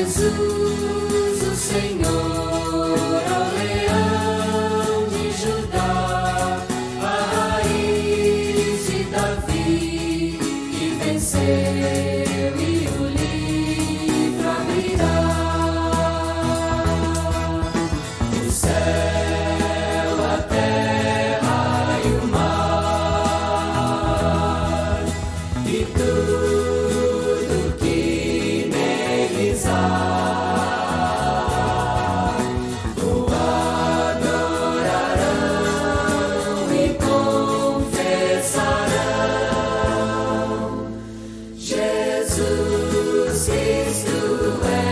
Jesus, o Senhor, ao leão de Judá, a raiz de Davi, que venceu e o livro abrirá. O céu, a terra e o mar, e tudo que neles há, o adorarão e confessarão: Jesus Cristo é.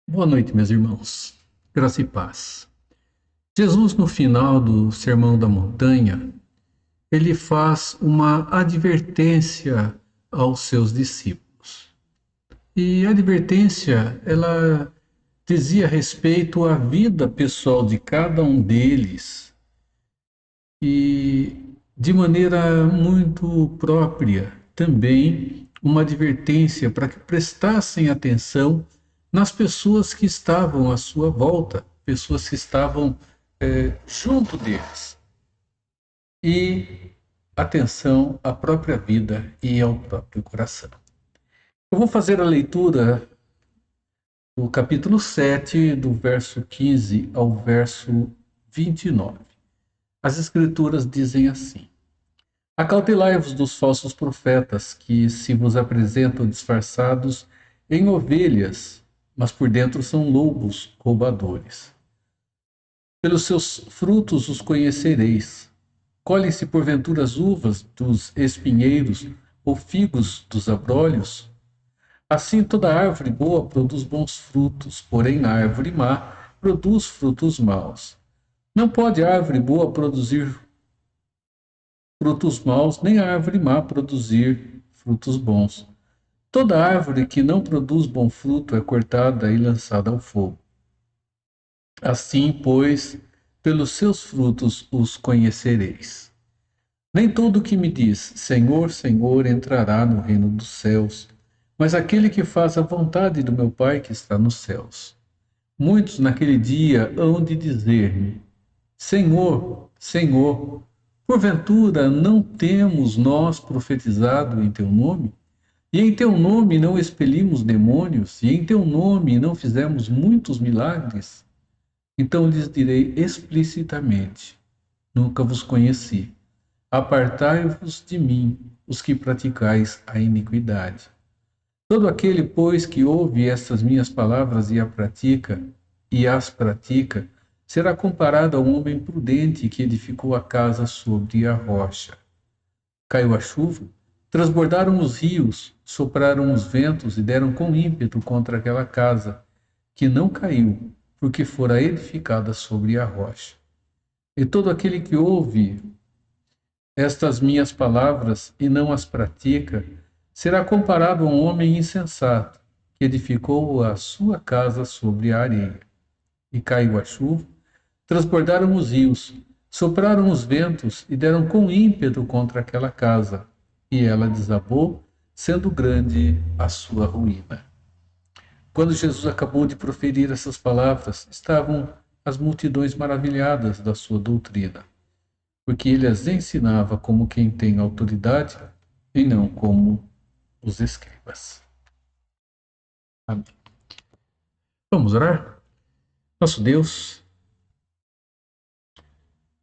Boa noite, meus irmãos. Graça e paz. Jesus, no final do Sermão da Montanha, ele faz uma advertência aos seus discípulos. E a advertência, ela dizia respeito à vida pessoal de cada um deles e, de maneira muito própria, também uma advertência para que prestassem atenção nas pessoas que estavam à sua volta, pessoas que estavam junto deles. E atenção à própria vida e ao próprio coração. Eu vou fazer a leitura do capítulo 7, do verso 15 ao verso 29. As Escrituras dizem assim: Acautelai-vos dos falsos profetas, que se vos apresentam disfarçados em ovelhas, mas por dentro são lobos roubadores. Pelos seus frutos os conhecereis. Colhem-se porventura as uvas dos espinheiros ou figos dos abrolhos? Assim toda árvore boa produz bons frutos, porém a árvore má produz frutos maus. Não pode a árvore boa produzir frutos maus, nem a árvore má produzir frutos bons. Toda árvore que não produz bom fruto é cortada e lançada ao fogo. Assim, pois, pelos seus frutos os conhecereis. Nem todo o que me diz Senhor, Senhor entrará no reino dos céus, mas aquele que faz a vontade do meu Pai que está nos céus. Muitos naquele dia hão de dizer-me: Senhor, Senhor, porventura não temos nós profetizado em teu nome? E em teu nome não expelimos demônios? E em teu nome não fizemos muitos milagres? Então lhes direi explicitamente: nunca vos conheci. Apartai-vos de mim, os que praticais a iniquidade. Todo aquele, pois, que ouve estas minhas palavras e as pratica, será comparado a um homem prudente que edificou a casa sobre a rocha. Caiu a chuva, transbordaram os rios, sopraram os ventos e deram com ímpeto contra aquela casa, que não caiu, porque fora edificada sobre a rocha. E todo aquele que ouve estas minhas palavras e não as pratica, será comparado a um homem insensato, que edificou a sua casa sobre a areia. E caiu a chuva, transbordaram os rios, sopraram os ventos e deram com ímpeto contra aquela casa, e ela desabou, sendo grande a sua ruína. Quando Jesus acabou de proferir essas palavras, estavam as multidões maravilhadas da sua doutrina, porque ele as ensinava como quem tem autoridade e não como os escribas. Amém. Vamos orar? Nosso Deus,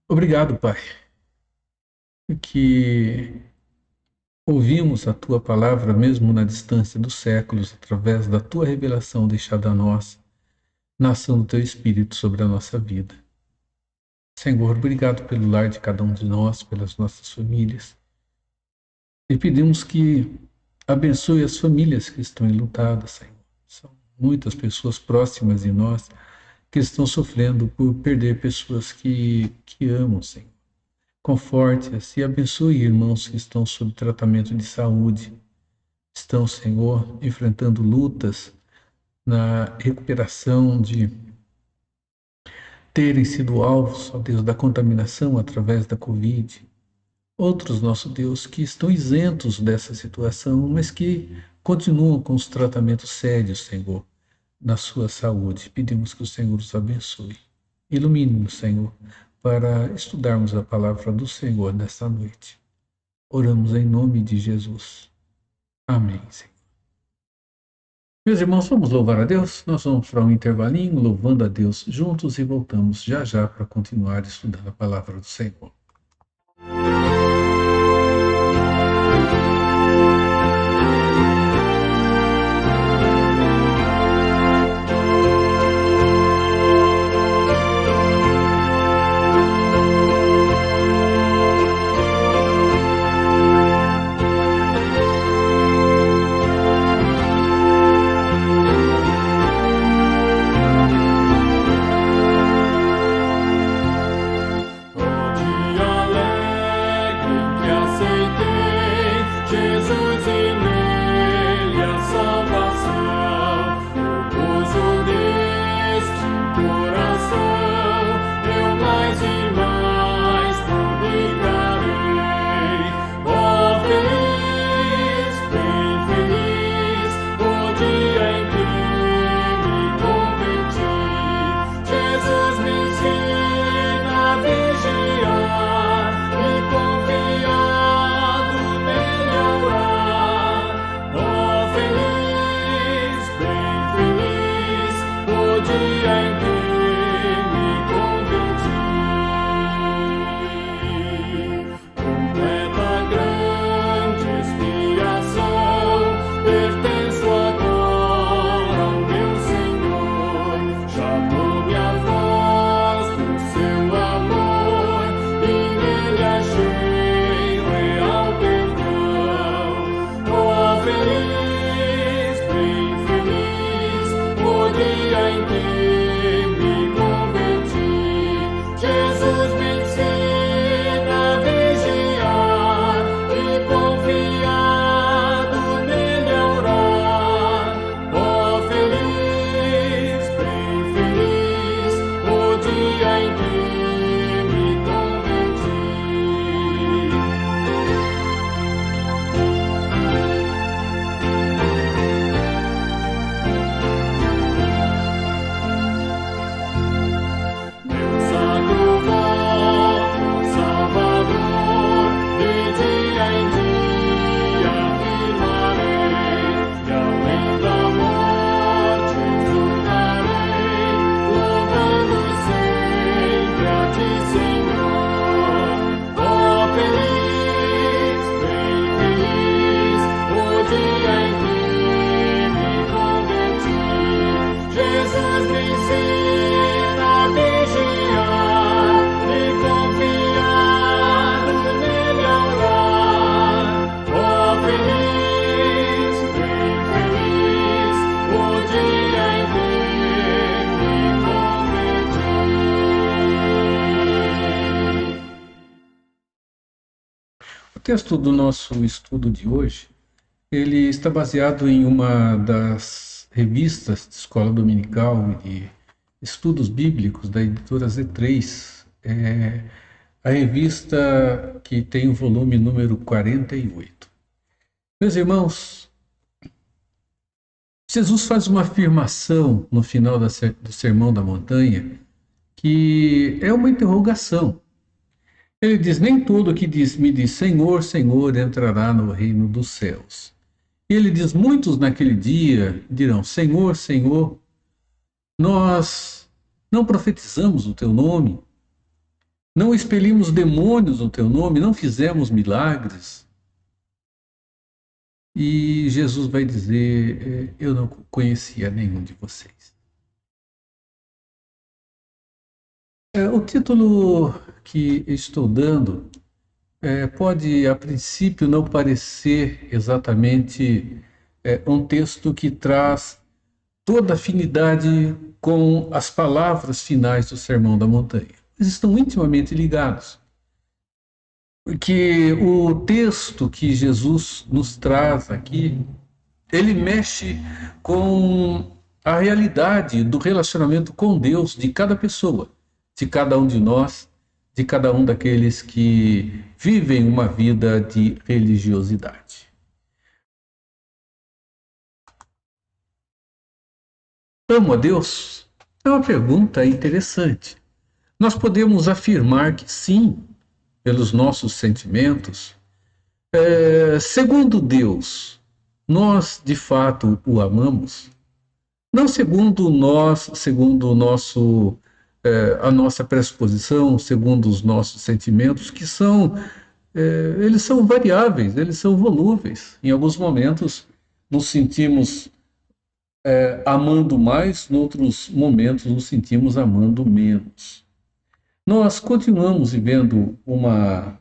obrigado, Pai, porque ouvimos a Tua palavra mesmo na distância dos séculos, através da Tua revelação deixada a nós, na ação do Teu Espírito sobre a nossa vida. Senhor, obrigado pelo lar de cada um de nós, pelas nossas famílias. E pedimos que abençoe as famílias que estão enlutadas, Senhor. São muitas pessoas próximas de nós que estão sofrendo por perder pessoas que amam, Senhor. Conforte-as e abençoe irmãos que estão sob tratamento de saúde. Estão, Senhor, enfrentando lutas na recuperação de terem sido alvos, ó Deus, da contaminação através da Covid. Outros, nosso Deus, que estão isentos dessa situação, mas que continuam com os tratamentos sérios, Senhor, na sua saúde. Pedimos que o Senhor os abençoe. Ilumine-nos, Senhor, para estudarmos a palavra do Senhor nesta noite. Oramos em nome de Jesus. Amém, Senhor. Meus irmãos, vamos louvar a Deus? Nós vamos para um intervalinho, louvando a Deus juntos, e voltamos já já para continuar estudando a palavra do Senhor. Onde O texto do nosso estudo de hoje, ele está baseado em uma das revistas de escola dominical e de estudos bíblicos da editora Z3, a revista que tem o volume número 48. Meus irmãos, Jesus faz uma afirmação no final do Sermão da Montanha que é uma interrogação. Ele diz: nem todo que me diz Senhor, Senhor entrará no reino dos céus. E ele diz: muitos naquele dia dirão: Senhor, Senhor, nós não profetizamos o teu nome, não expelimos demônios no teu nome, não fizemos milagres. E Jesus vai dizer: eu não conhecia nenhum de vocês. O título que estou dando pode, a princípio, não parecer exatamente um texto que traz toda afinidade com as palavras finais do Sermão da Montanha. Eles estão intimamente ligados. Porque o texto que Jesus nos traz aqui, ele mexe com a realidade do relacionamento com Deus de cada pessoa, de cada um de nós, de cada um daqueles que vivem uma vida de religiosidade. Amo a Deus? É uma pergunta interessante. Nós podemos afirmar que sim, pelos nossos sentimentos. Segundo Deus, nós de fato o amamos? Não segundo nós, segundo o nosso, a nossa pressuposição, segundo os nossos sentimentos, que são, eles são variáveis, eles são volúveis. Em alguns momentos nos sentimos amando mais, em outros momentos nos sentimos amando menos. Nós continuamos vivendo uma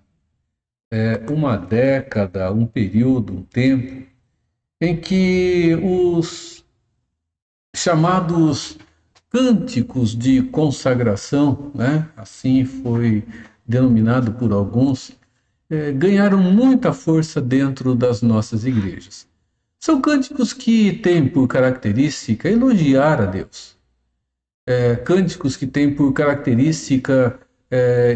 década, um período, um tempo, em que os chamados cânticos de consagração, né, assim foi denominado por alguns, ganharam muita força dentro das nossas igrejas. São cânticos que têm por característica elogiar a Deus. Cânticos que têm por característica,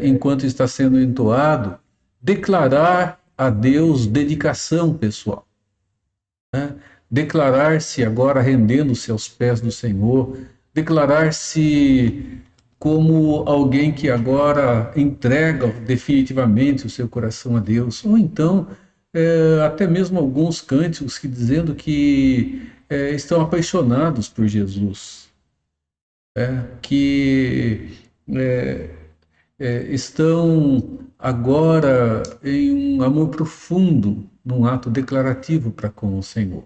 enquanto está sendo entoado, declarar a Deus dedicação pessoal. Né? Declarar-se agora rendendo-se aos pés do Senhor, declarar-se como alguém que agora entrega definitivamente o seu coração a Deus, ou então até mesmo alguns cânticos que dizendo que estão apaixonados por Jesus, que estão agora em um amor profundo, num ato declarativo para com o Senhor.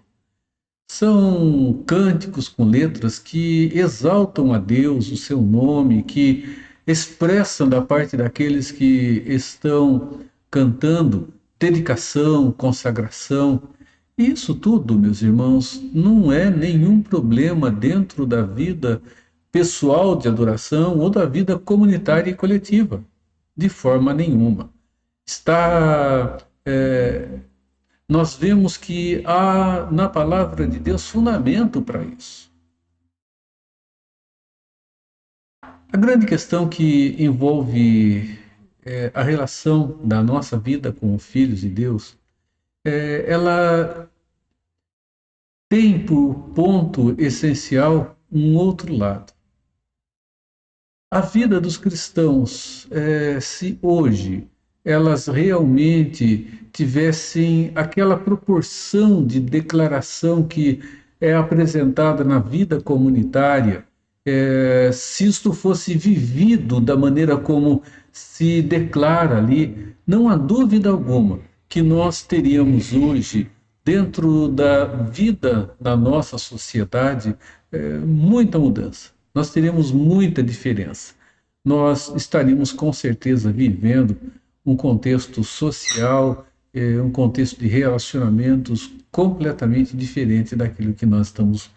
São cânticos com letras que exaltam a Deus, o seu nome, que expressam da parte daqueles que estão cantando dedicação, consagração. Isso tudo, meus irmãos, não é nenhum problema dentro da vida pessoal de adoração ou da vida comunitária e coletiva, de forma nenhuma. Nós vemos que há na palavra de Deus fundamento para isso. A grande questão que envolve a relação da nossa vida com os filhos de Deus, ela tem por ponto essencial um outro lado. A vida dos cristãos, se hoje elas realmente tivessem aquela proporção de declaração que é apresentada na vida comunitária, se isto fosse vivido da maneira como se declara ali, não há dúvida alguma que nós teríamos hoje, dentro da vida da nossa sociedade, muita mudança. Nós teremos muita diferença. Nós estaríamos com certeza vivendo um contexto social, um contexto de relacionamentos completamente diferente daquilo que nós estamos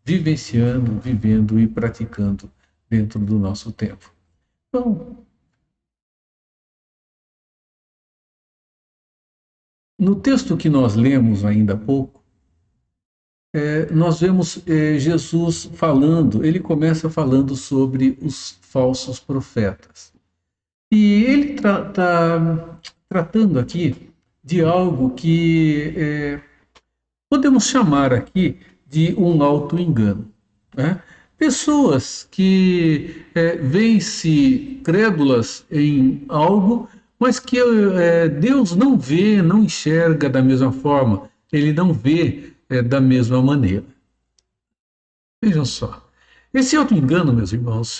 vivenciando, vivendo e praticando dentro do nosso tempo. Então, no texto que nós lemos ainda há pouco, nós vemos Jesus falando, ele começa falando sobre os falsos profetas. E ele está tratando aqui de algo que podemos chamar aqui de um auto-engano, né? Pessoas que veem-se crédulas em algo, mas que Deus não vê, não enxerga da mesma forma, ele não vê da mesma maneira. Vejam só, esse auto-engano, meus irmãos,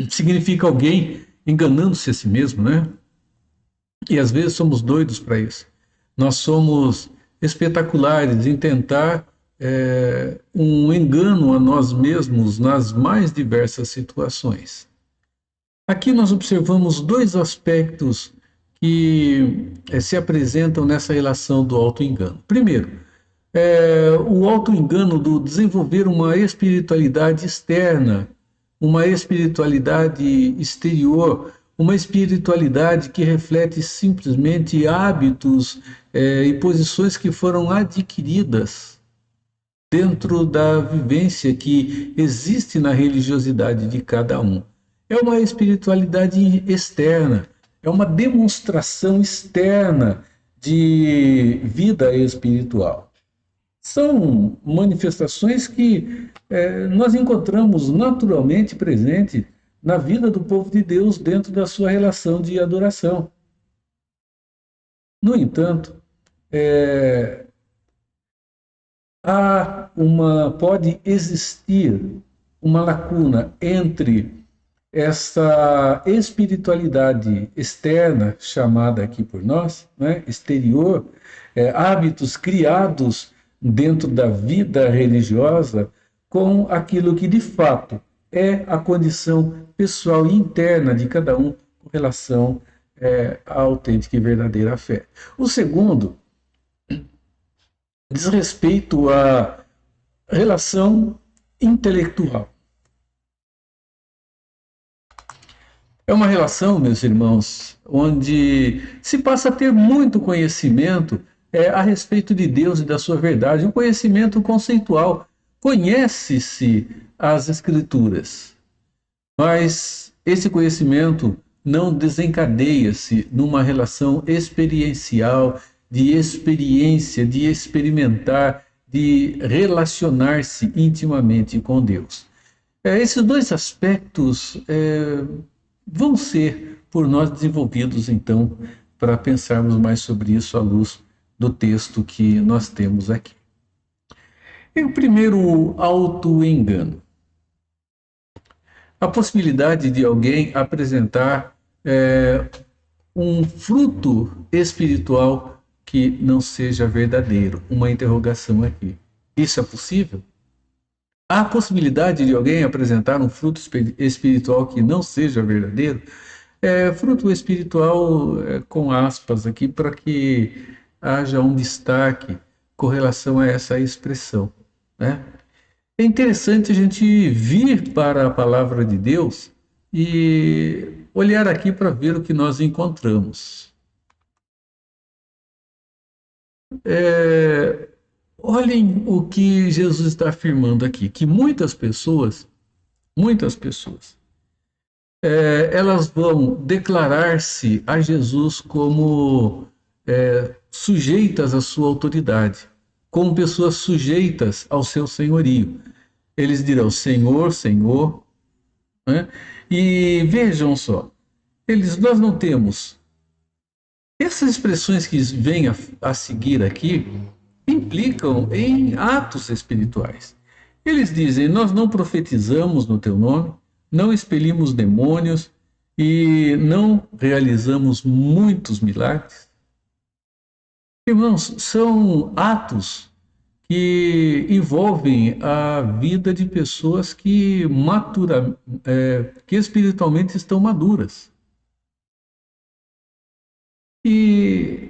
significa alguém enganando-se a si mesmo, né? E às vezes somos doidos para isso. Nós somos espetaculares em tentar um engano a nós mesmos nas mais diversas situações. Aqui nós observamos dois aspectos que se apresentam nessa relação do auto-engano. Primeiro, o auto-engano do desenvolver uma espiritualidade externa, uma espiritualidade exterior, uma espiritualidade que reflete simplesmente hábitos e posições que foram adquiridas dentro da vivência que existe na religiosidade de cada um. É uma espiritualidade externa, é uma demonstração externa de vida espiritual. São manifestações que nós encontramos naturalmente presente na vida do povo de Deus dentro da sua relação de adoração. No entanto, pode existir uma lacuna entre essa espiritualidade externa, chamada aqui por nós, né, exterior, hábitos criados dentro da vida religiosa, com aquilo que de fato é a condição pessoal e interna de cada um com relação à autêntica e verdadeira fé. O segundo diz respeito à relação intelectual. É uma relação, meus irmãos, onde se passa a ter muito conhecimento a respeito de Deus e da sua verdade, um conhecimento conceitual. Conhece-se as Escrituras, mas esse conhecimento não desencadeia-se numa relação experiencial, de experiência, de experimentar, de relacionar-se intimamente com Deus. Esses dois aspectos vão ser por nós desenvolvidos, então, para pensarmos mais sobre isso à luz do texto que nós temos aqui. E o primeiro, auto-engano. A possibilidade de alguém apresentar um fruto espiritual que não seja verdadeiro. Uma interrogação aqui. Isso é possível? Há a possibilidade de alguém apresentar um fruto espiritual que não seja verdadeiro? Fruto espiritual com aspas aqui, para que haja um destaque com relação a essa expressão, né? É interessante a gente vir para a palavra de Deus e olhar aqui para ver o que nós encontramos. Olhem o que Jesus está afirmando aqui, que muitas pessoas, elas vão declarar-se a Jesus como sujeitas à sua autoridade, como pessoas sujeitas ao seu senhorio. Eles dirão Senhor, Senhor, né? E vejam só, nós não temos essas expressões que vêm a seguir aqui, implicam em atos espirituais. Eles dizem: nós não profetizamos no teu nome, não expelimos demônios e não realizamos muitos milagres. Irmãos, são atos que envolvem a vida de pessoas que espiritualmente estão maduras. E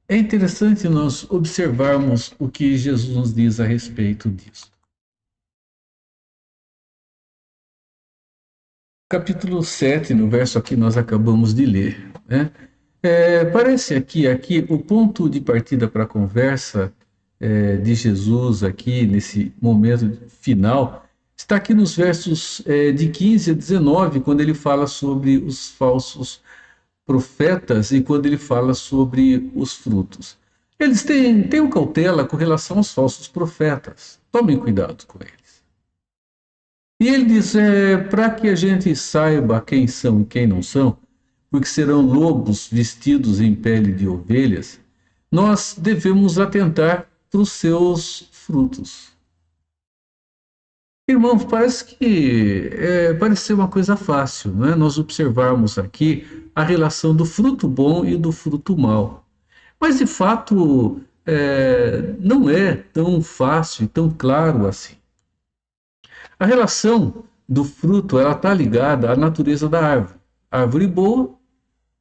é interessante nós observarmos o que Jesus nos diz a respeito disso. Capítulo 7, no verso que nós acabamos de ler, né? Parece aqui o ponto de partida para a conversa de Jesus aqui nesse momento final está aqui nos versos de 15 a 19, quando ele fala sobre os falsos profetas e quando ele fala sobre os frutos. Eles têm cautela com relação aos falsos profetas. Tomem cuidado com eles. E ele diz, para que a gente saiba quem são e quem não são, porque serão lobos vestidos em pele de ovelhas, nós devemos atentar para os seus frutos. Irmãos, parece ser uma coisa fácil, não é? Nós observarmos aqui a relação do fruto bom e do fruto mau. Mas, de fato, não é tão fácil e tão claro assim. A relação do fruto ela está ligada à natureza da árvore. A árvore boa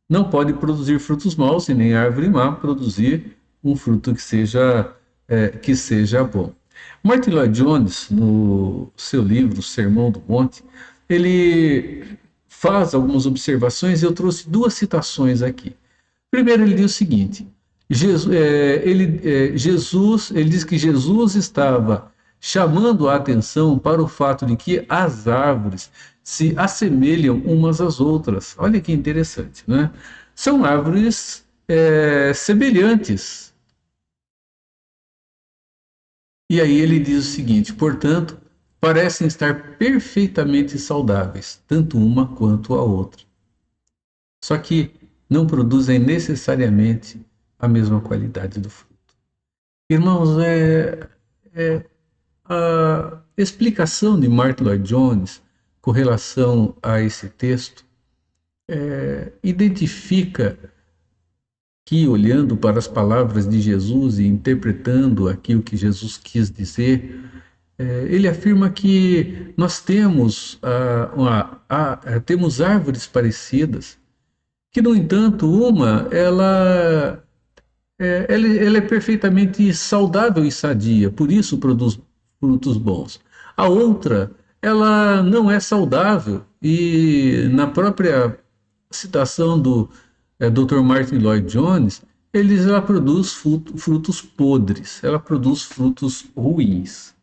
não pode produzir frutos maus e nem a árvore má produzir um fruto que seja bom. Martin Lloyd Jones, no seu livro Sermão do Monte, ele faz algumas observações e eu trouxe duas citações aqui. Primeiro, ele diz o seguinte: ele diz que Jesus estava chamando a atenção para o fato de que as árvores se assemelham umas às outras. Olha que interessante, né? São árvores semelhantes. E aí ele diz o seguinte: portanto, parecem estar perfeitamente saudáveis, tanto uma quanto a outra. Só que não produzem necessariamente a mesma qualidade do fruto. Irmãos, a explicação de Martin Lloyd Jones com relação a esse texto identifica que, olhando para as palavras de Jesus e interpretando aquilo que Jesus quis dizer, ele afirma que nós temos árvores parecidas, que, no entanto, ela é perfeitamente saudável e sadia, por isso produz frutos bons. A outra, ela não é saudável e, na própria citação do Dr. Martin Lloyd Jones, ela produz frutos podres, ela produz frutos ruins.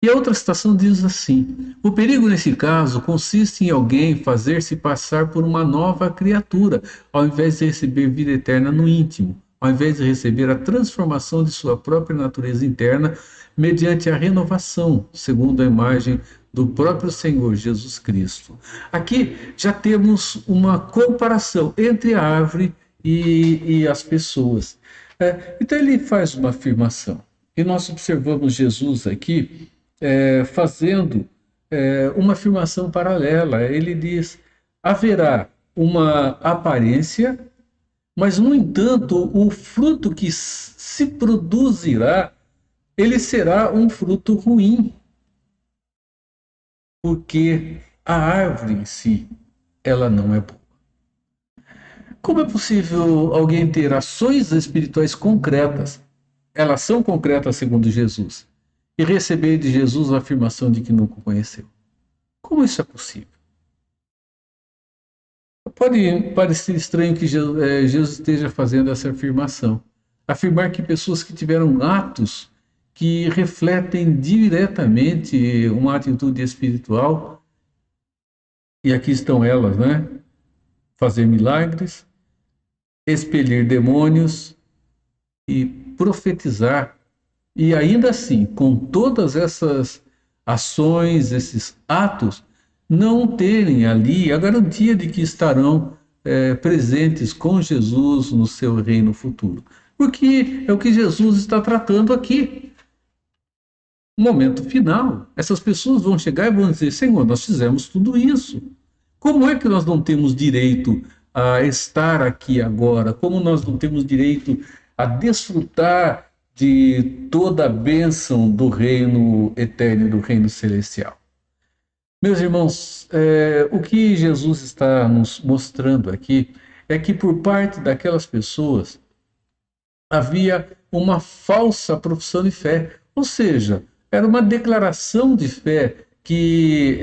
E a outra citação diz assim: o perigo nesse caso consiste em alguém fazer-se passar por uma nova criatura, ao invés de receber vida eterna no íntimo, ao invés de receber a transformação de sua própria natureza interna mediante a renovação, segundo a imagem do próprio Senhor Jesus Cristo. Aqui já temos uma comparação entre a árvore e as pessoas. Então ele faz uma afirmação, e nós observamos Jesus aqui fazendo uma afirmação paralela. Ele diz: haverá uma aparência, mas, no entanto, o fruto que se produzirá, ele será um fruto ruim, porque a árvore em si, ela não é boa. Como é possível alguém ter ações espirituais concretas, elas são concretas segundo Jesus, e receber de Jesus a afirmação de que nunca o conheceu? Como isso é possível? Pode parecer estranho que Jesus esteja fazendo essa afirmação. Afirmar que pessoas que tiveram atos que refletem diretamente uma atitude espiritual, e aqui estão elas, né? Fazer milagres, expelir demônios e profetizar. E ainda assim, com todas essas ações, esses atos, não terem ali a garantia de que estarão presentes com Jesus no seu reino futuro. Porque é o que Jesus está tratando aqui. No momento final, essas pessoas vão chegar e vão dizer: Senhor, nós fizemos tudo isso. Como é que nós não temos direito a estar aqui agora? Como nós não temos direito a desfrutar de toda a bênção do reino eterno e do reino celestial? Meus irmãos, o que Jesus está nos mostrando aqui é que, por parte daquelas pessoas, havia uma falsa profissão de fé, ou seja, era uma declaração de fé que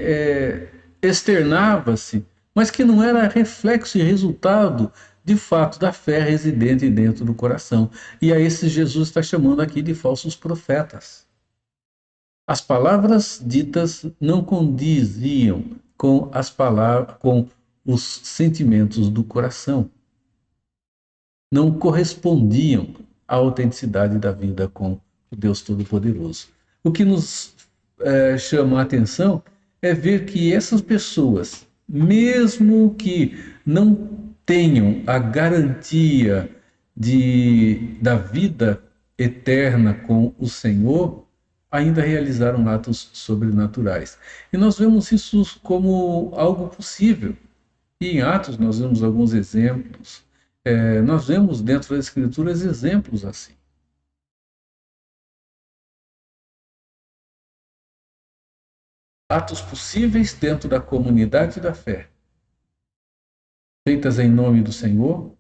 externava-se, mas que não era reflexo e resultado de fato, da fé residente dentro do coração. E a esses Jesus está chamando aqui de falsos profetas. As palavras ditas não condiziam com as palavras, com os sentimentos do coração. Não correspondiam à autenticidade da vida com o Deus Todo-Poderoso. O que nos chama a atenção é ver que essas pessoas, mesmo que não tenham a garantia da vida eterna com o Senhor, ainda realizaram atos sobrenaturais. E nós vemos isso como algo possível. E em Atos nós vemos alguns exemplos. Nós vemos dentro das Escrituras exemplos assim. Atos possíveis dentro da comunidade da fé, feitas em nome do Senhor,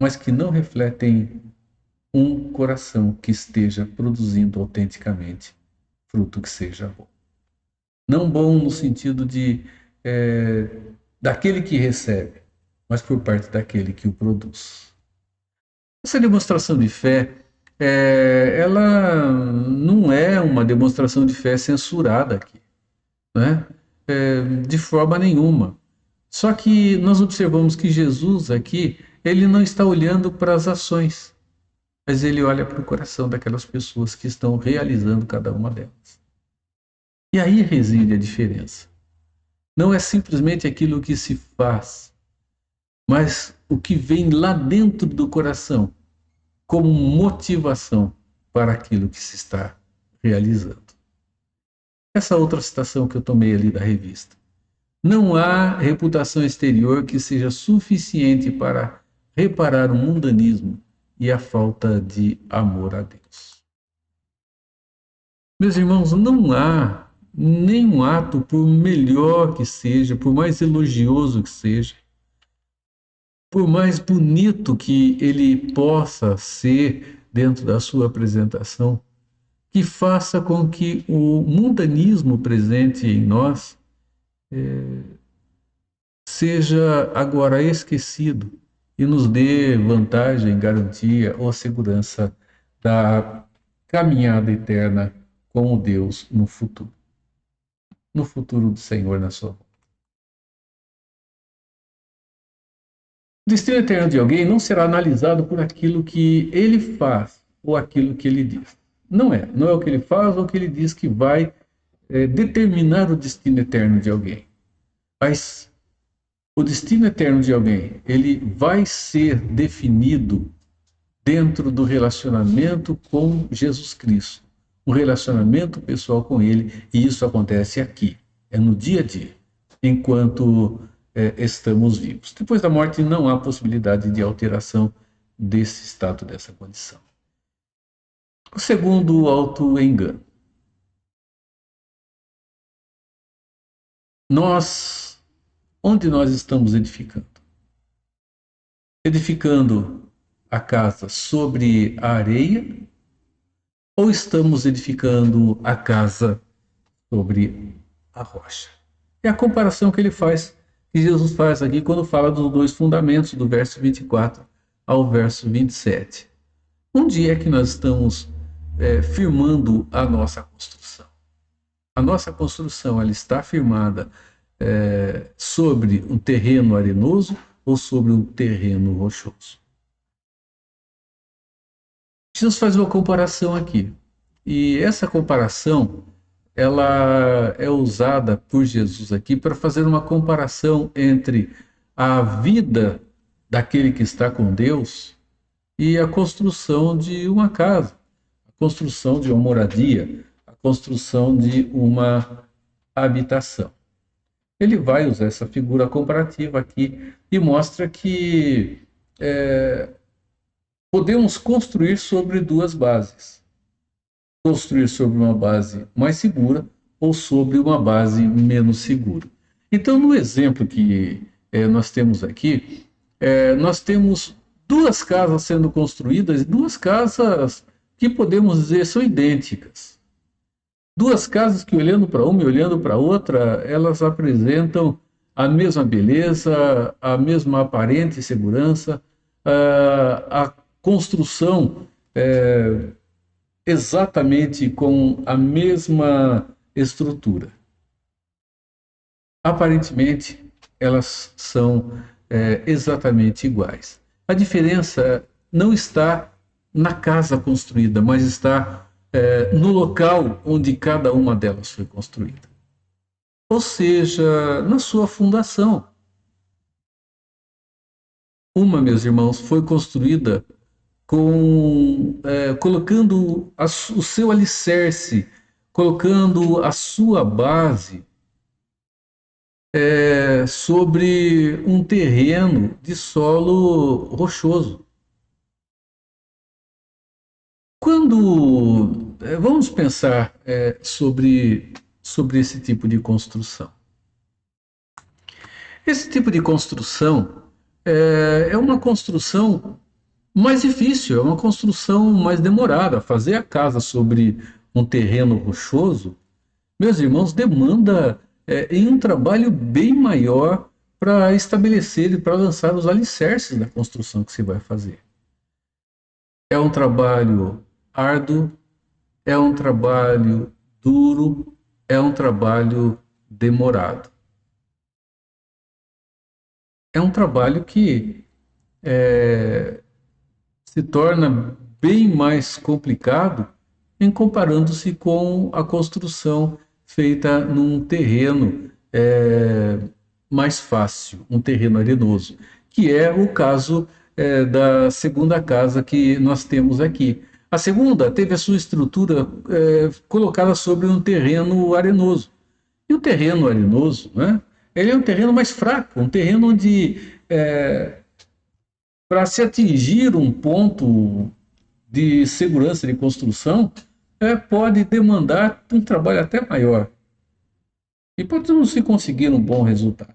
mas que não refletem um coração que esteja produzindo autenticamente fruto que seja bom. Não bom no sentido de daquele que recebe, mas por parte daquele que o produz. Essa demonstração de fé, ela não é uma demonstração de fé censurada aqui, né? De forma nenhuma. Só que nós observamos que Jesus aqui, ele não está olhando para as ações, mas ele olha para o coração daquelas pessoas que estão realizando cada uma delas. E aí reside a diferença. Não é simplesmente aquilo que se faz, mas o que vem lá dentro do coração como motivação para aquilo que se está realizando. Essa outra citação que eu tomei ali da revista. Não há reputação exterior que seja suficiente para reparar o mundanismo e a falta de amor a Deus. Meus irmãos, não há nenhum ato, por melhor que seja, por mais elogioso que seja, por mais bonito que ele possa ser dentro da sua apresentação, que faça com que o mundanismo presente em nós seja agora esquecido e nos dê vantagem, garantia ou segurança da caminhada eterna com o Deus no futuro do Senhor na sua volta. O destino eterno de alguém não será analisado por aquilo que ele faz ou aquilo que ele diz. Não é o que ele faz ou o que ele diz que vai determinar o destino eterno de alguém. Mas o destino eterno de alguém, ele vai ser definido dentro do relacionamento com Jesus Cristo, um relacionamento pessoal com ele, e isso acontece aqui, no dia a dia, enquanto estamos vivos. Depois da morte não há possibilidade de alteração desse estado, dessa condição. O segundo, o auto-engano. Onde nós estamos edificando? Edificando a casa sobre a areia ou estamos edificando a casa sobre a rocha? É a comparação que que Jesus faz aqui quando fala dos dois fundamentos, do verso 24 ao verso 27. Onde é que nós estamos firmando a nossa construção? A nossa construção, ela está firmada sobre um terreno arenoso ou sobre um terreno rochoso? Jesus faz uma comparação aqui. E essa comparação, ela é usada por Jesus aqui para fazer uma comparação entre a vida daquele que está com Deus e a construção de uma casa, a construção de uma moradia, a construção de uma habitação. Ele vai usar essa figura comparativa aqui e mostra que podemos construir sobre duas bases. Construir sobre uma base mais segura ou sobre uma base menos segura. Então, no exemplo que nós temos aqui, nós temos duas casas sendo construídas, duas casas que podemos dizer são idênticas. Duas casas que, olhando para uma e olhando para outra, elas apresentam a mesma beleza, a mesma aparente segurança, a construção exatamente com a mesma estrutura. Aparentemente, elas são exatamente iguais. A diferença não está na casa construída, mas está no local onde cada uma delas foi construída. Ou seja, na sua fundação. Uma, meus irmãos, foi construída colocando o seu alicerce, colocando a sua base sobre um terreno de solo rochoso. Vamos pensar sobre esse tipo de construção. Esse tipo de construção é uma construção mais difícil, é uma construção mais demorada. Fazer a casa sobre um terreno rochoso, meus irmãos, demanda em um trabalho bem maior para estabelecer e para lançar os alicerces da construção que se vai fazer. É um trabalho árduo, é um trabalho duro, é um trabalho demorado. É um trabalho que se torna bem mais complicado em comparando-se com a construção feita num terreno mais fácil, um terreno arenoso, que é o caso da segunda casa que nós temos aqui. A segunda teve a sua estrutura colocada sobre um terreno arenoso. E o terreno arenoso, né, ele é um terreno mais fraco, um terreno onde, para se atingir um ponto de segurança de construção, pode demandar um trabalho até maior. E pode não se conseguir um bom resultado.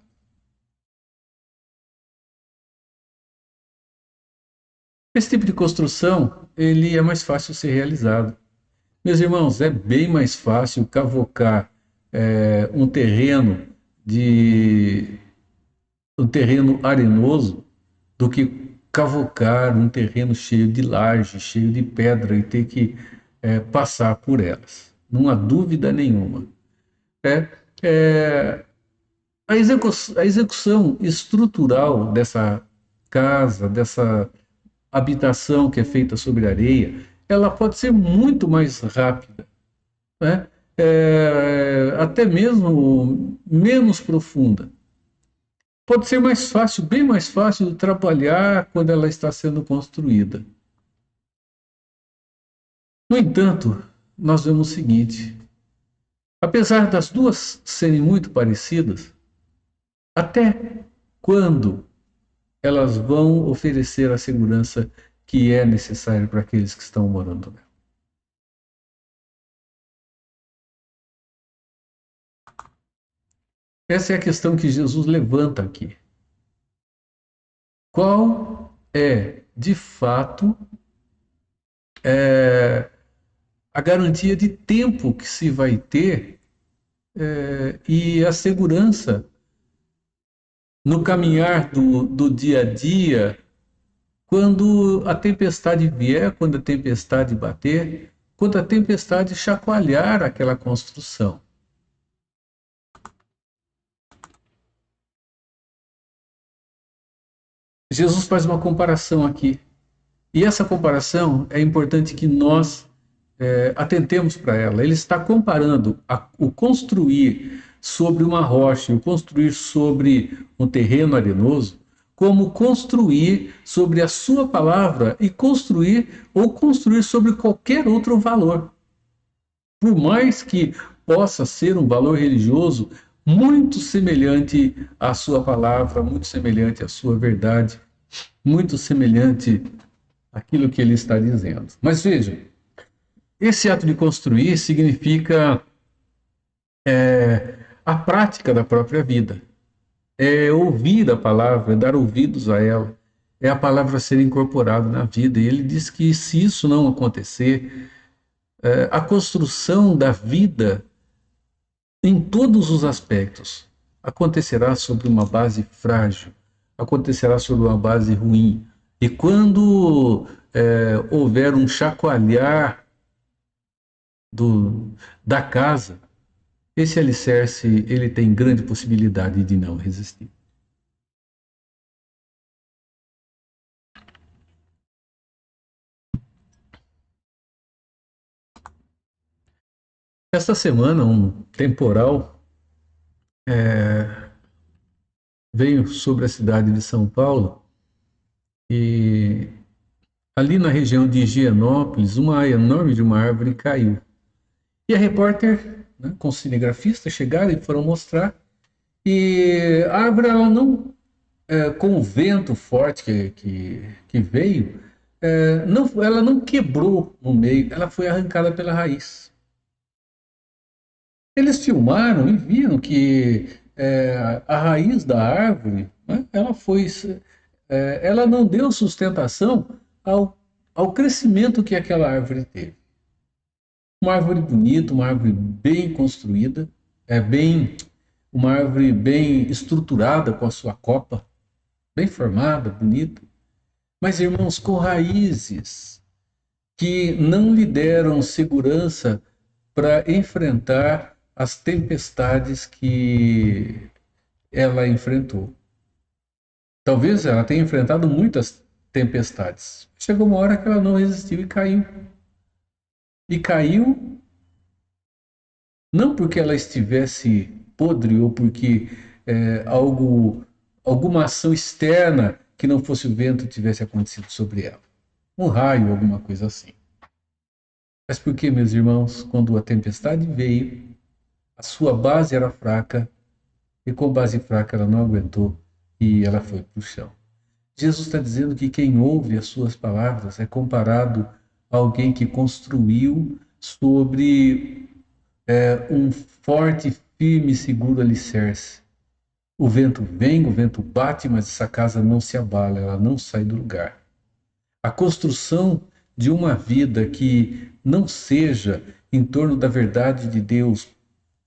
Esse tipo de construção, ele é mais fácil de ser realizado. Meus irmãos, é bem mais fácil cavocar um terreno um terreno arenoso do que cavocar um terreno cheio de laje, cheio de pedra e ter que passar por elas. Não há dúvida nenhuma. A execução estrutural dessa casa, dessa habitação que é feita sobre areia, ela pode ser muito mais rápida, né? Até mesmo menos profunda. Pode ser mais fácil, bem mais fácil de trabalhar quando ela está sendo construída. No entanto, nós vemos o seguinte: apesar das duas serem muito parecidas, até quando elas vão oferecer a segurança que é necessária para aqueles que estão morando nela? Essa é a questão que Jesus levanta aqui. Qual é, de fato, a garantia de tempo que se vai ter e a segurança no caminhar do dia a dia, quando a tempestade vier, quando a tempestade bater, quando a tempestade chacoalhar aquela construção? Jesus faz uma comparação aqui. E essa comparação é importante que nós atentemos para ela. Ele está comparando o construir sobre uma rocha, o construir sobre um terreno arenoso, como construir sobre a sua palavra e construir sobre qualquer outro valor. Por mais que possa ser um valor religioso muito semelhante à sua palavra, muito semelhante à sua verdade, muito semelhante àquilo que ele está dizendo. Mas veja, esse ato de construir significa a prática da própria vida. É ouvir a palavra, é dar ouvidos a ela, é a palavra ser incorporada na vida. E ele diz que se isso não acontecer, a construção da vida em todos os aspectos acontecerá sobre uma base frágil, acontecerá sobre uma base ruim. E quando houver um chacoalhar da casa, esse alicerce ele tem grande possibilidade de não resistir. Esta semana, um temporal veio sobre a cidade de São Paulo e ali na região de Higienópolis, uma enorme de uma árvore caiu. E a repórter, né, com o cinegrafista, chegaram e foram mostrar. E a árvore, ela não, com o vento forte que veio, não, ela não quebrou no meio, ela foi arrancada pela raiz. Eles filmaram e viram que a raiz da árvore, né, ela não deu sustentação ao crescimento que aquela árvore teve. Uma árvore bonita, uma árvore bem construída, uma árvore bem estruturada com a sua copa, bem formada, bonita. Mas, irmãos, com raízes que não lhe deram segurança para enfrentar as tempestades que ela enfrentou. Talvez ela tenha enfrentado muitas tempestades. Chegou uma hora que ela não resistiu e caiu. E caiu não porque ela estivesse podre ou porque alguma ação externa que não fosse o vento tivesse acontecido sobre ela. Um raio, alguma coisa assim. Mas porque, meus irmãos, quando a tempestade veio, a sua base era fraca e com base fraca ela não aguentou e ela foi para o chão. Jesus está dizendo que quem ouve as suas palavras é comparado a alguém que construiu sobre um forte, firme e seguro alicerce. O vento vem, o vento bate, mas essa casa não se abala, ela não sai do lugar. A construção de uma vida que não seja em torno da verdade de Deus,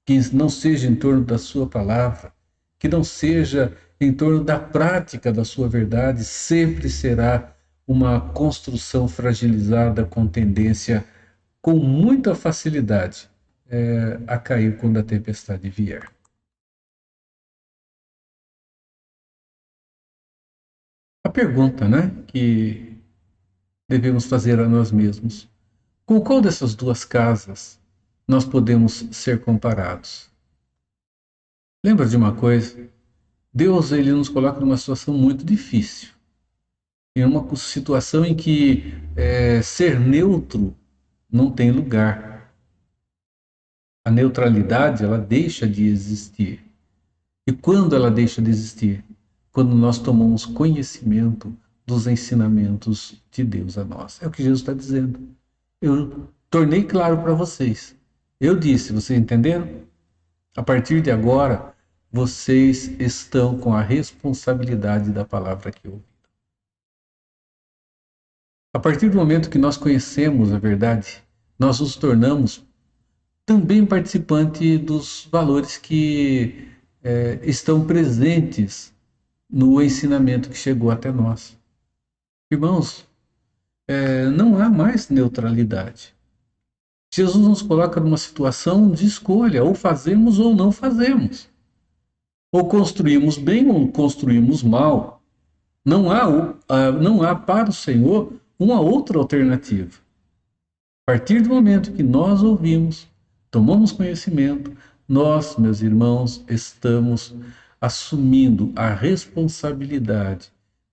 que não seja em torno da sua palavra, que não seja em torno da prática da sua verdade, sempre será uma construção fragilizada com tendência, com muita facilidade, a cair quando a tempestade vier. A pergunta, né, que devemos fazer a nós mesmos: com qual dessas duas casas nós podemos ser comparados? Lembra de uma coisa? Deus ele nos coloca numa situação muito difícil, em uma situação em que ser neutro não tem lugar. A neutralidade ela deixa de existir. E quando ela deixa de existir? Quando nós tomamos conhecimento dos ensinamentos de Deus a nós. É o que Jesus está dizendo. Eu tornei claro para vocês. Eu disse, vocês entenderam? A partir de agora, vocês estão com a responsabilidade da palavra que ouviram. A partir do momento que nós conhecemos a verdade, nós nos tornamos também participante dos valores que estão presentes no ensinamento que chegou até nós. Irmãos, não há mais neutralidade. Jesus nos coloca numa situação de escolha, ou fazemos ou não fazemos. Ou construímos bem ou construímos mal. Não há para o Senhor uma outra alternativa. A partir do momento que nós ouvimos, tomamos conhecimento, nós, meus irmãos, estamos assumindo a responsabilidade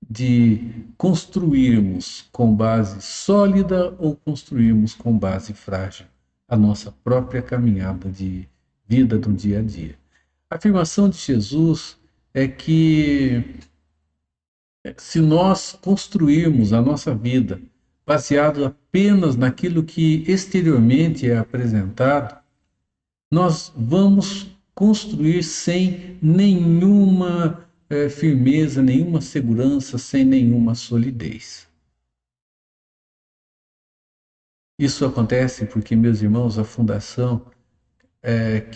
de construirmos com base sólida ou construirmos com base frágil a nossa própria caminhada de vida do dia a dia. A afirmação de Jesus é que se nós construirmos a nossa vida baseado apenas naquilo que exteriormente é apresentado, nós vamos construir sem nenhuma firmeza, nenhuma segurança, sem nenhuma solidez. Isso acontece porque, meus irmãos, a fundação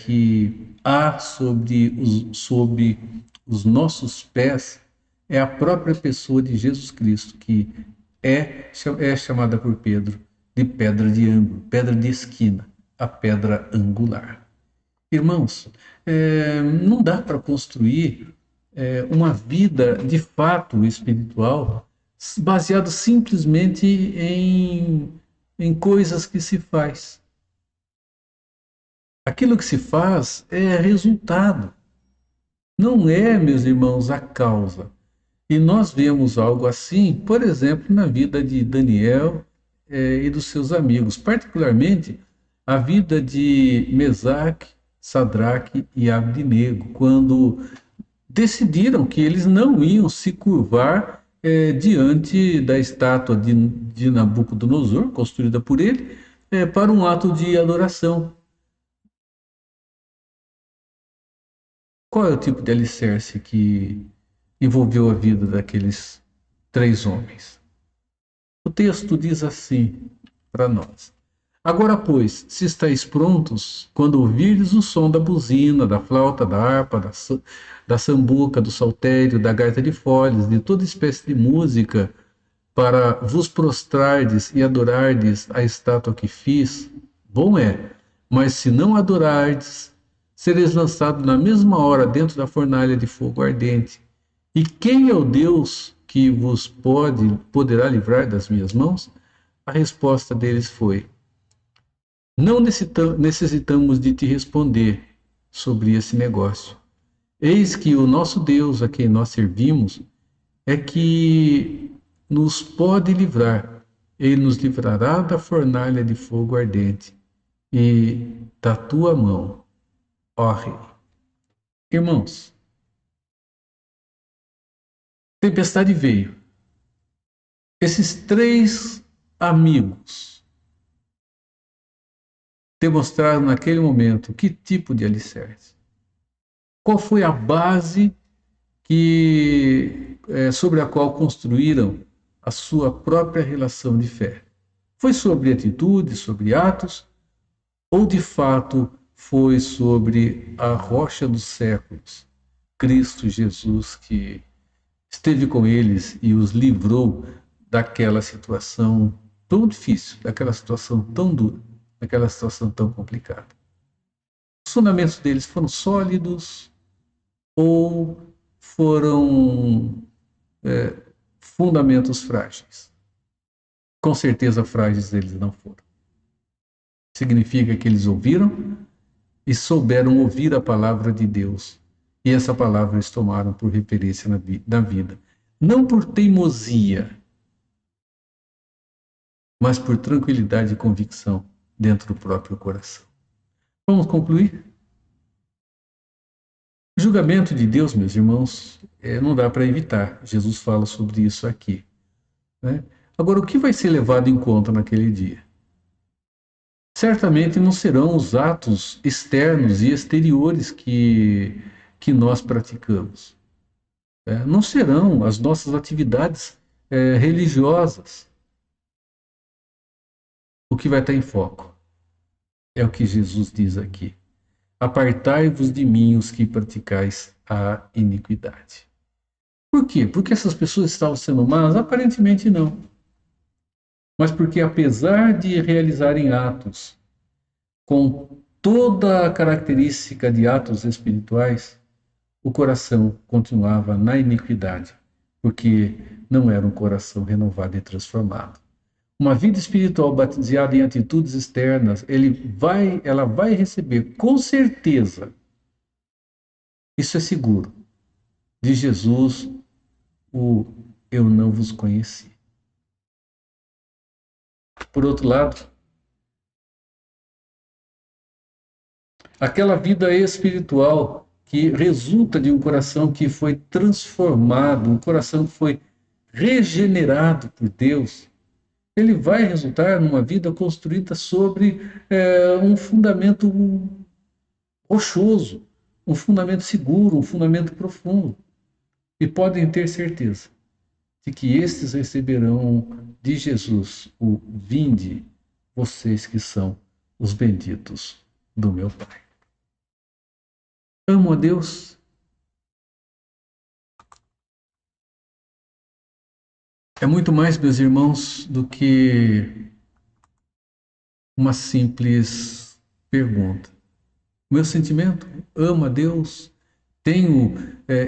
que há sobre os nossos pés é a própria pessoa de Jesus Cristo, que é chamada por Pedro de pedra de ângulo, pedra de esquina, a pedra angular. Irmãos, não dá para construir uma vida de fato espiritual baseado simplesmente em coisas que se faz. Aquilo que se faz é resultado, não é, meus irmãos, a causa. E nós vemos algo assim, por exemplo, na vida de Daniel e dos seus amigos, particularmente a vida de Mesaque, Sadraque e Abdinego, quando decidiram que eles não iam se curvar diante da estátua de Nabucodonosor, construída por ele, para um ato de adoração. Qual é o tipo de alicerce que envolveu a vida daqueles três homens? O texto diz assim para nós: Agora, pois, se estáis prontos, quando ouvirdes o som da buzina, da flauta, da harpa, da sambuca, do saltério, da gaita de foles, de toda espécie de música, para vos prostrardes e adorardes a estátua que fiz, bom é. Mas se não adorardes, sereis lançado na mesma hora dentro da fornalha de fogo ardente. E quem é o Deus que vos poderá livrar das minhas mãos? A resposta deles foi: Não necessitamos de te responder sobre esse negócio. Eis que o nosso Deus, a quem nós servimos, é que nos pode livrar. Ele nos livrará da fornalha de fogo ardente e da tua mão, ó Rei. Irmãos, tempestade veio. Esses três amigos demonstraram naquele momento que tipo de alicerce. Qual foi a base sobre a qual construíram a sua própria relação de fé? Foi sobre atitudes, sobre atos, ou de fato foi sobre a rocha dos séculos, Cristo Jesus, que esteve com eles e os livrou daquela situação tão difícil, daquela situação tão dura, daquela situação tão complicada? Os fundamentos deles foram sólidos ou foram fundamentos frágeis? Com certeza frágeis eles não foram. Significa que eles ouviram e souberam ouvir a palavra de Deus. E essa palavra eles tomaram por referência na vida. Não por teimosia, mas por tranquilidade e convicção dentro do próprio coração. Vamos concluir? O julgamento de Deus, meus irmãos, não dá para evitar. Jesus fala sobre isso aqui, né? Agora, o que vai ser levado em conta naquele dia? Certamente não serão os atos externos e exteriores que nós praticamos. Não serão as nossas atividades religiosas. O que vai estar em foco é o que Jesus diz aqui: Apartai-vos de mim, os que praticais a iniquidade. Por quê? Porque essas pessoas estavam sendo más? Aparentemente não. Mas porque, apesar de realizarem atos com toda a característica de atos espirituais, o coração continuava na iniquidade, porque não era um coração renovado e transformado. Uma vida espiritual baseada em atitudes externas, ela vai receber com certeza, isso é seguro, de Jesus o eu não vos conheci. Por outro lado, aquela vida espiritual que resulta de um coração que foi transformado, um coração que foi regenerado por Deus, ele vai resultar numa vida construída sobre um fundamento rochoso, um fundamento seguro, um fundamento profundo. E podem ter certeza de que estes receberão de Jesus o vinde, vocês que são os benditos do meu Pai. Amo a Deus? É muito mais, meus irmãos, do que uma simples pergunta. Meu sentimento, amo a Deus? Tenho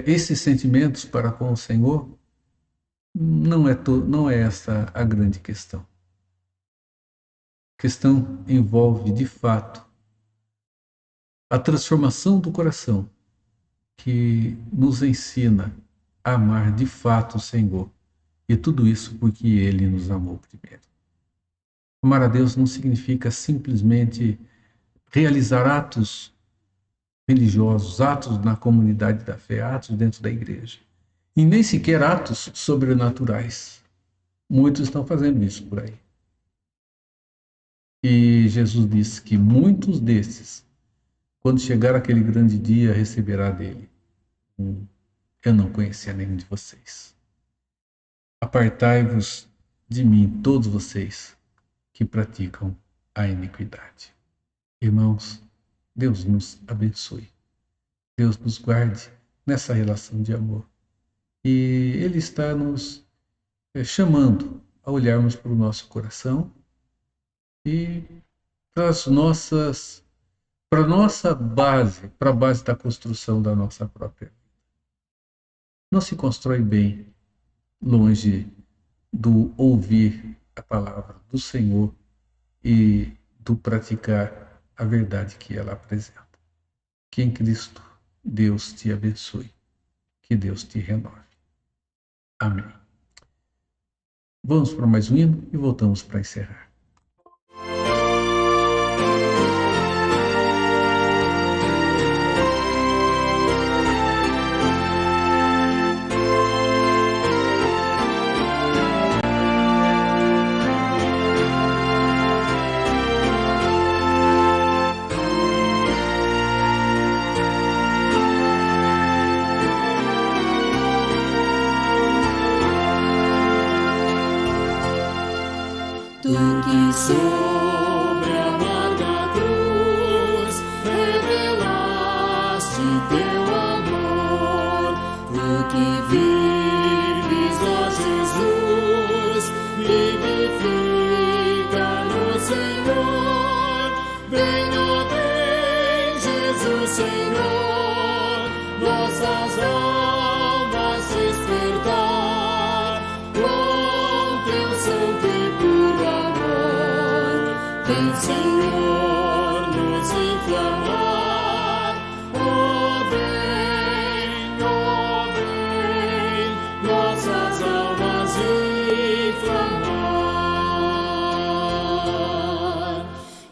esses sentimentos para com o Senhor? Não é essa a grande questão. A questão envolve, de fato, a transformação do coração que nos ensina a amar de fato o Senhor. E tudo isso porque Ele nos amou primeiro. Amar a Deus não significa simplesmente realizar atos religiosos, atos na comunidade da fé, atos dentro da igreja. E nem sequer atos sobrenaturais. Muitos estão fazendo isso por aí. E Jesus disse que muitos desses, quando chegar aquele grande dia, receberá dele: eu não conhecia nenhum de vocês. Apartai-vos de mim, todos vocês que praticam a iniquidade. Irmãos, Deus nos abençoe. Deus nos guarde nessa relação de amor. E Ele está nos chamando a olharmos para o nosso coração e para a nossa base, para a base da construção da nossa própria vida. Não se constrói bem longe do ouvir a palavra do Senhor e do praticar a verdade que ela apresenta. Que em Cristo Deus te abençoe, que Deus te renove. Amém. Vamos para mais um hino e voltamos para encerrar. Tu que sobre a amarga cruz revelaste teu amor, tu que vives, ó Jesus, vivifica no Senhor. Venha, vem, Jesus Senhor, nossas almas despertar com teu santo e puro amor. Vem, Senhor, nos inflamar. Oh, vem, nossas almas inflamar.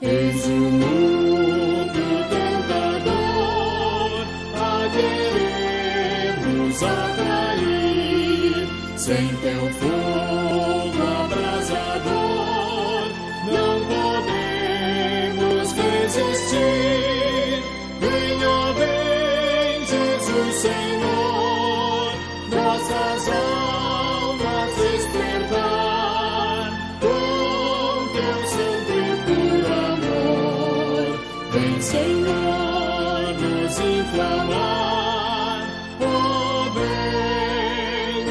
Eis o mundo tentador a querer-nos atrair, sem teu fogo abrasador não podemos resistir. Venha, vem, Jesus Senhor, nossas almas despertar com teu santo e puro amor. Vem, Senhor, nos inflamar. Oh, vem,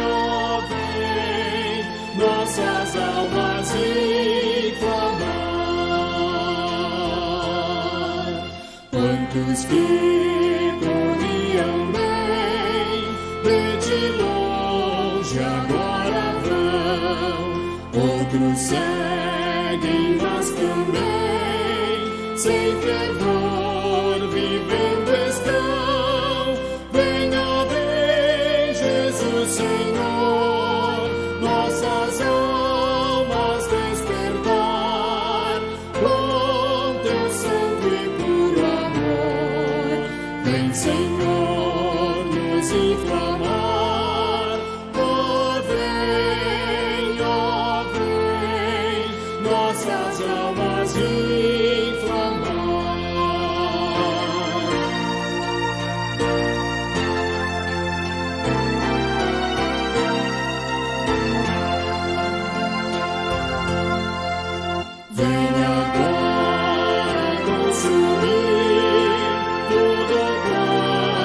nossas almas inflamar. Quantos que corriam bem, de longe agora vão, outros seguem, mas também sem fervor vivendo estão. Venha, vem, Jesus Senhor, nossas almas despertar com teu santo e puro amor. Vem, Senhor, nos inflamar. Oh, vem, nossas almas inflamar. Vem agora consumir tudo quanto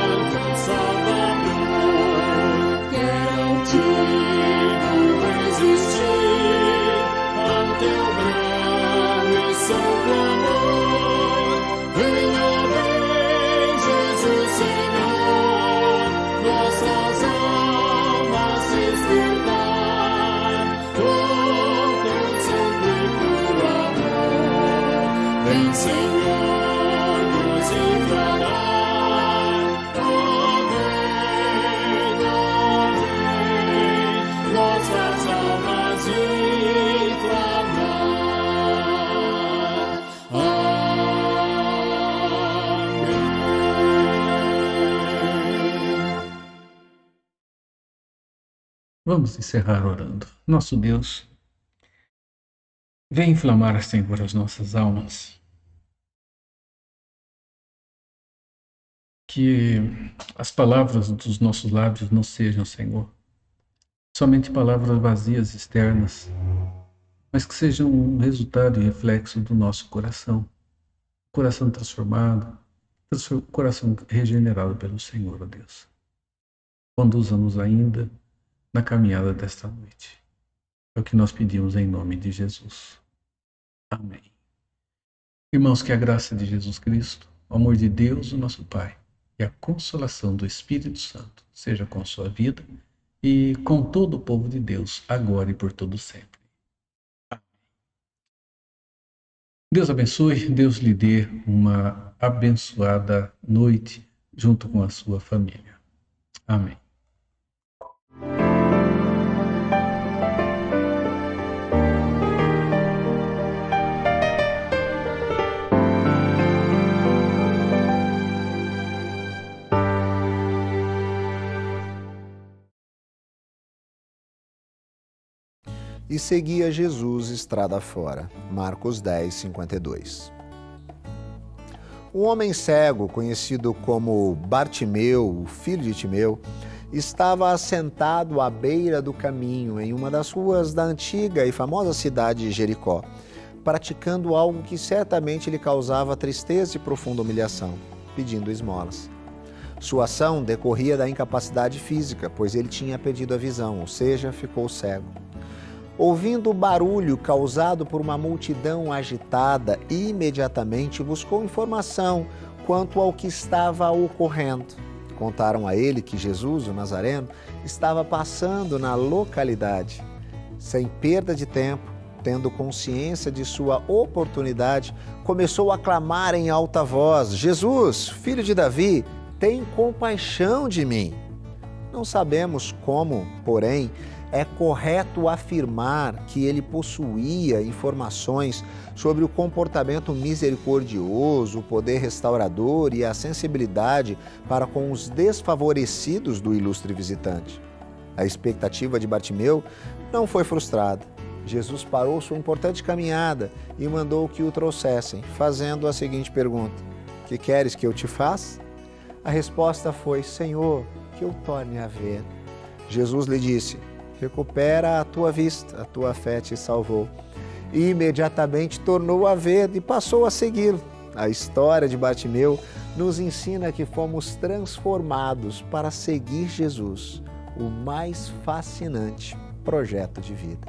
Vamos encerrar orando. Nosso Deus, vem inflamar, Senhor, as nossas almas. Que as palavras dos nossos lábios não sejam, Senhor, somente palavras vazias externas, mas que sejam um resultado e reflexo do nosso coração. Coração transformado, coração regenerado pelo Senhor, ó Deus. Conduza-nos ainda na caminhada desta noite. É o que nós pedimos em nome de Jesus. Amém. Irmãos, que a graça de Jesus Cristo, o amor de Deus, o nosso Pai, e a consolação do Espírito Santo seja com a sua vida e com todo o povo de Deus, agora e por todo sempre. Deus abençoe, Deus lhe dê uma abençoada noite junto com a sua família. Amém. E seguia Jesus estrada fora. Marcos 10, 52. Um homem cego, conhecido como Bartimeu, o filho de Timeu, estava assentado à beira do caminho, em uma das ruas da antiga e famosa cidade de Jericó, praticando algo que certamente lhe causava tristeza e profunda humilhação, pedindo esmolas. Sua ação decorria da incapacidade física, pois ele tinha perdido a visão, ou seja, ficou cego. Ouvindo o barulho causado por uma multidão agitada, imediatamente buscou informação quanto ao que estava ocorrendo. Contaram a ele que Jesus, o Nazareno, estava passando na localidade. Sem perda de tempo, tendo consciência de sua oportunidade, começou a clamar em alta voz: Jesus, filho de Davi, tem compaixão de mim. Não sabemos como, porém, é correto afirmar que ele possuía informações sobre o comportamento misericordioso, o poder restaurador e a sensibilidade para com os desfavorecidos do ilustre visitante. A expectativa de Bartimeu não foi frustrada. Jesus parou sua importante caminhada e mandou que o trouxessem, fazendo a seguinte pergunta: que queres que eu te faça? A resposta foi: Senhor, que eu torne a ver. Jesus lhe disse: recupera a tua vista, a tua fé te salvou. E imediatamente tornou a ver e passou a segui-lo. A história de Bartimeu nos ensina que fomos transformados para seguir Jesus, o mais fascinante projeto de vida.